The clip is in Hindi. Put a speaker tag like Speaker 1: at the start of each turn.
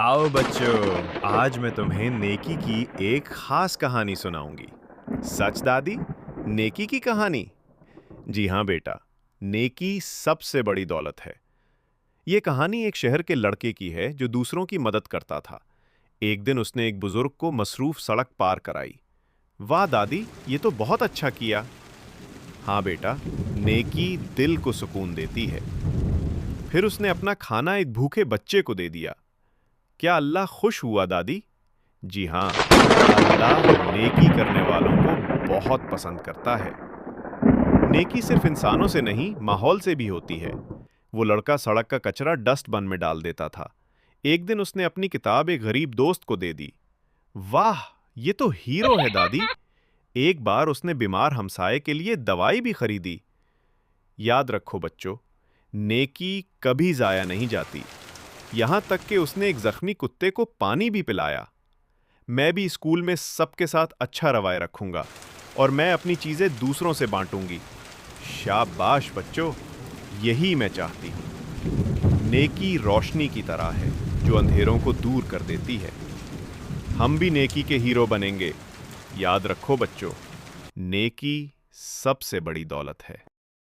Speaker 1: आओ बच्चों, आज मैं तुम्हें नेकी की एक खास कहानी सुनाऊंगी। सच दादी, नेकी की कहानी। जी हाँ बेटा, नेकी सबसे बड़ी दौलत है। ये कहानी एक शहर के लड़के की है जो दूसरों की मदद करता था। एक दिन उसने एक बुजुर्ग को मसरूफ सड़क पार कराई। वाह दादी, ये तो बहुत अच्छा किया। हाँ बेटा, नेकी दिल को सुकून देती है। फिर उसने अपना खाना एक भूखे बच्चे को दे दिया। क्या अल्लाह खुश हुआ दादी? जी हाँ, अल्लाह नेकी करने वालों को बहुत पसंद करता है। नेकी सिर्फ इंसानों से नहीं, माहौल से भी होती है। वो लड़का सड़क का कचरा डस्टबिन में डाल देता था। एक दिन उसने अपनी किताब एक गरीब दोस्त को दे दी। वाह, ये तो हीरो है दादी। एक बार उसने बीमार हमसाये के लिए दवाई भी खरीदी। याद रखो बच्चों, नेकी कभी जाया नहीं जाती। यहां तक कि उसने एक जख्मी कुत्ते को पानी भी पिलाया। मैं भी स्कूल में सबके साथ अच्छा रवैया रखूंगा और मैं अपनी चीजें दूसरों से बांटूंगी। शाबाश बच्चों, यही मैं चाहती हूँ। नेकी रोशनी की तरह है जो अंधेरों को दूर कर देती है। हम भी नेकी के हीरो बनेंगे। याद रखो बच्चों, नेकी सबसे बड़ी दौलत है।